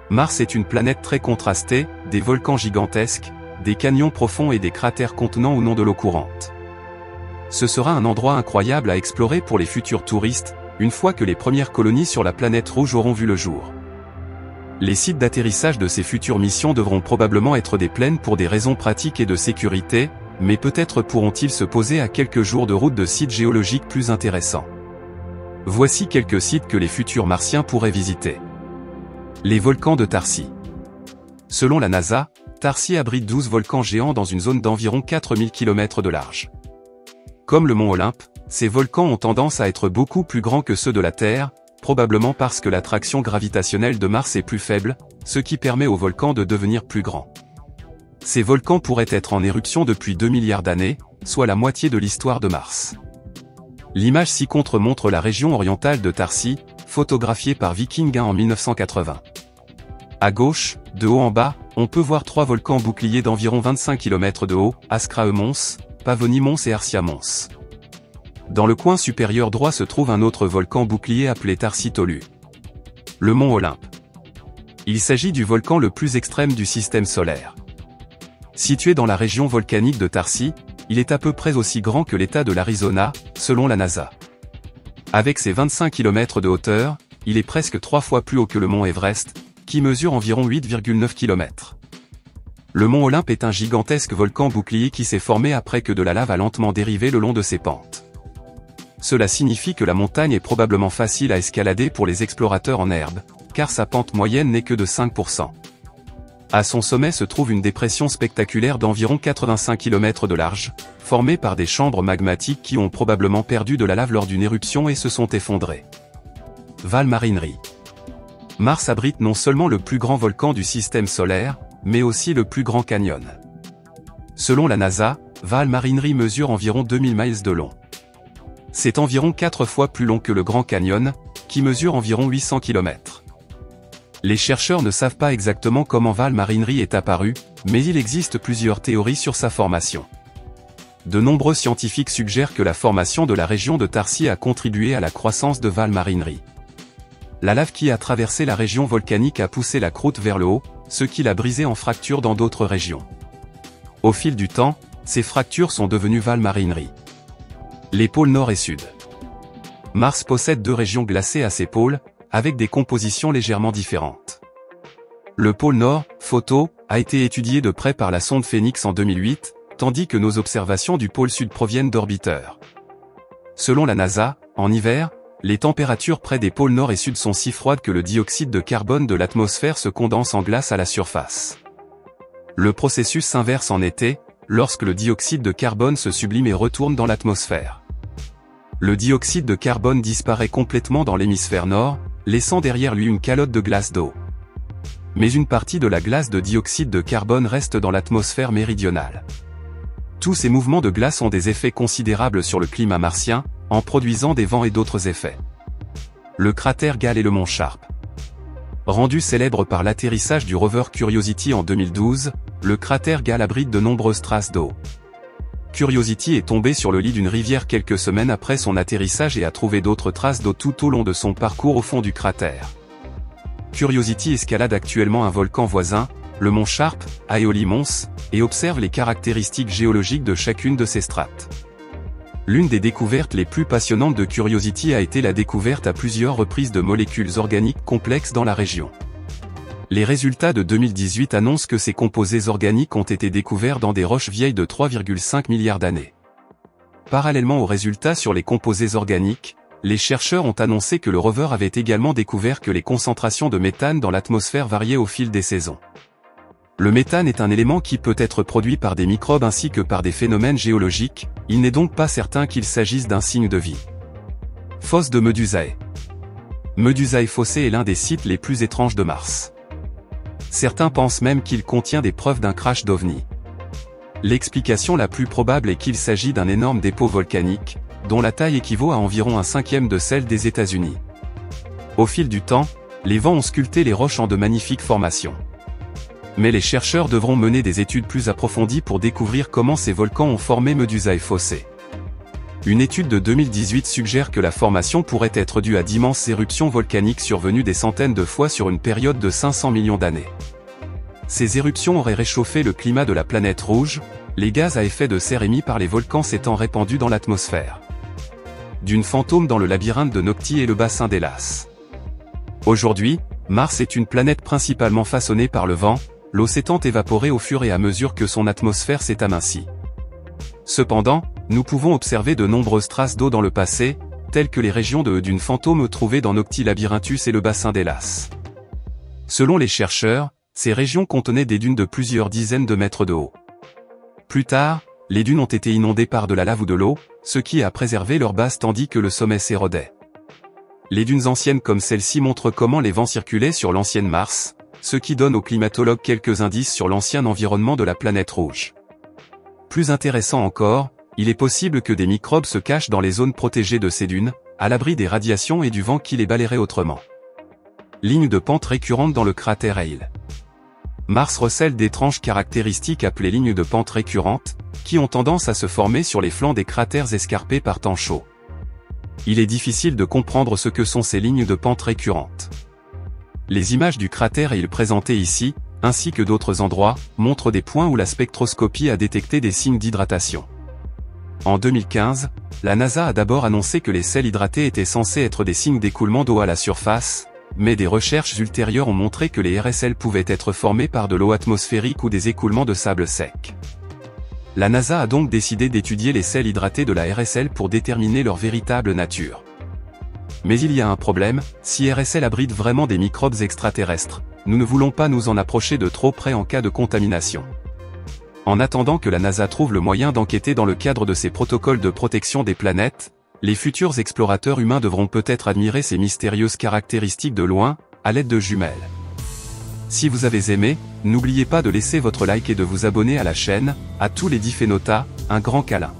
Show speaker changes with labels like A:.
A: Mars est une planète très contrastée, des volcans gigantesques, des canyons profonds et des cratères contenant ou non de l'eau courante. Ce sera un endroit incroyable à explorer pour les futurs touristes, une fois que les premières colonies sur la planète rouge auront vu le jour. Les sites d'atterrissage de ces futures missions devront probablement être des plaines pour des raisons pratiques et de sécurité, mais peut-être pourront-ils se poser à quelques jours de route de sites géologiques plus intéressants. Voici quelques sites que les futurs martiens pourraient visiter. Les volcans de Tarsi. Selon la NASA, Tarsi abrite 12 volcans géants dans une zone d'environ 4000 km de large. Comme le mont Olympe, ces volcans ont tendance à être beaucoup plus grands que ceux de la Terre, probablement parce que l'attraction gravitationnelle de Mars est plus faible, ce qui permet aux volcans de devenir plus grands. Ces volcans pourraient être en éruption depuis 2 milliards d'années, soit la moitié de l'histoire de Mars. L'image ci-contre montre la région orientale de Tarsi, photographiée par Viking 1 en 1980. À gauche, de haut en bas, on peut voir 3 volcans boucliers d'environ 25 km de haut, Askrae Mons, Pavoni Mons et Arsia Mons. Dans le coin supérieur droit se trouve un autre volcan bouclier appelé Tarsi Tolu. Le mont Olympe. Il s'agit du volcan le plus extrême du système solaire. Situé dans la région volcanique de Tarsi, il est à peu près aussi grand que l'État de l'Arizona, selon la NASA. Avec ses 25 km de hauteur, il est presque 3 fois plus haut que le mont Everest, qui mesure environ 8,9 km. Le mont Olympe est un gigantesque volcan bouclier qui s'est formé après que de la lave a lentement dérivé le long de ses pentes. Cela signifie que la montagne est probablement facile à escalader pour les explorateurs en herbe, car sa pente moyenne n'est que de 5%. À son sommet se trouve une dépression spectaculaire d'environ 85 km de large, formée par des chambres magmatiques qui ont probablement perdu de la lave lors d'une éruption et se sont effondrées. Val Marinery. Mars abrite non seulement le plus grand volcan du système solaire, mais aussi le plus grand canyon. Selon la NASA, Val Marinery mesure environ 2000 miles de long. C'est environ 4 fois plus long que le Grand Canyon, qui mesure environ 800 km. Les chercheurs ne savent pas exactement comment Val Marinery est apparu, mais il existe plusieurs théories sur sa formation. De nombreux scientifiques suggèrent que la formation de la région de Tarsi a contribué à la croissance de Val Marinery. La lave qui a traversé la région volcanique a poussé la croûte vers le haut, ce qui l'a brisée en fractures dans d'autres régions. Au fil du temps, ces fractures sont devenues Val Marinery. Les pôles nord et sud. Mars possède 2 régions glacées à ses pôles, avec des compositions légèrement différentes. Le pôle nord, photo, a été étudié de près par la sonde Phoenix en 2008, tandis que nos observations du pôle sud proviennent d'orbiteurs. Selon la NASA, en hiver, les températures près des pôles nord et sud sont si froides que le dioxyde de carbone de l'atmosphère se condense en glace à la surface. Le processus s'inverse en été, lorsque le dioxyde de carbone se sublime et retourne dans l'atmosphère. Le dioxyde de carbone disparaît complètement dans l'hémisphère nord, laissant derrière lui une calotte de glace d'eau. Mais une partie de la glace de dioxyde de carbone reste dans l'atmosphère méridionale. Tous ces mouvements de glace ont des effets considérables sur le climat martien, en produisant des vents et d'autres effets. Le cratère Gale et le mont Sharp. Rendu célèbre par l'atterrissage du rover Curiosity en 2012, le cratère Gale abrite de nombreuses traces d'eau. Curiosity est tombé sur le lit d'une rivière quelques semaines après son atterrissage et a trouvé d'autres traces d'eau tout au long de son parcours au fond du cratère. Curiosity escalade actuellement un volcan voisin, le mont Sharp, à Eoli Mons, et observe les caractéristiques géologiques de chacune de ces strates. L'une des découvertes les plus passionnantes de Curiosity a été la découverte à plusieurs reprises de molécules organiques complexes dans la région. Les résultats de 2018 annoncent que ces composés organiques ont été découverts dans des roches vieilles de 3,5 milliards d'années. Parallèlement aux résultats sur les composés organiques, les chercheurs ont annoncé que le rover avait également découvert que les concentrations de méthane dans l'atmosphère variaient au fil des saisons. Le méthane est un élément qui peut être produit par des microbes ainsi que par des phénomènes géologiques, il n'est donc pas certain qu'il s'agisse d'un signe de vie. Fosse de Medusae. Medusae Fossé est l'un des sites les plus étranges de Mars. Certains pensent même qu'il contient des preuves d'un crash d'OVNI. L'explication la plus probable est qu'il s'agit d'un énorme dépôt volcanique, dont la taille équivaut à environ un cinquième de celle des États-Unis. Au fil du temps, les vents ont sculpté les roches en de magnifiques formations. Mais les chercheurs devront mener des études plus approfondies pour découvrir comment ces volcans ont formé Medusae Fossé. Une étude de 2018 suggère que la formation pourrait être due à d'immenses éruptions volcaniques survenues des centaines de fois sur une période de 500 millions d'années. Ces éruptions auraient réchauffé le climat de la planète rouge, les gaz à effet de serre émis par les volcans s'étant répandus dans l'atmosphère. Dune fantôme dans le labyrinthe de Noctis et le bassin d'Hélas. Aujourd'hui, Mars est une planète principalement façonnée par le vent, l'eau s'étant évaporée au fur et à mesure que son atmosphère s'est amincie. Cependant, nous pouvons observer de nombreuses traces d'eau dans le passé, telles que les régions de dunes fantômes trouvées dans Noctis Labyrinthus et le bassin d'Hélas. Selon les chercheurs, ces régions contenaient des dunes de plusieurs dizaines de mètres de haut. Plus tard, les dunes ont été inondées par de la lave ou de l'eau, ce qui a préservé leur base tandis que le sommet s'érodait. Les dunes anciennes comme celle-ci montrent comment les vents circulaient sur l'ancienne Mars, ce qui donne aux climatologues quelques indices sur l'ancien environnement de la planète rouge. Plus intéressant encore, il est possible que des microbes se cachent dans les zones protégées de ces dunes, à l'abri des radiations et du vent qui les balayerait autrement. Ligne de pente récurrente dans le cratère Hale. Mars recèle d'étranges caractéristiques appelées lignes de pente récurrentes, qui ont tendance à se former sur les flancs des cratères escarpés par temps chaud. Il est difficile de comprendre ce que sont ces lignes de pente récurrentes. Les images du cratère Hale présentées ici, ainsi que d'autres endroits, montrent des points où la spectroscopie a détecté des signes d'hydratation. En 2015, la NASA a d'abord annoncé que les sels hydratés étaient censés être des signes d'écoulement d'eau à la surface, mais des recherches ultérieures ont montré que les RSL pouvaient être formés par de l'eau atmosphérique ou des écoulements de sable sec. La NASA a donc décidé d'étudier les sels hydratés de la RSL pour déterminer leur véritable nature. Mais il y a un problème, si RSL abrite vraiment des microbes extraterrestres, nous ne voulons pas nous en approcher de trop près en cas de contamination. En attendant que la NASA trouve le moyen d'enquêter dans le cadre de ses protocoles de protection des planètes, les futurs explorateurs humains devront peut-être admirer ces mystérieuses caractéristiques de loin, à l'aide de jumelles. Si vous avez aimé, n'oubliez pas de laisser votre like et de vous abonner à la chaîne. À tous les Diphénota, un grand câlin.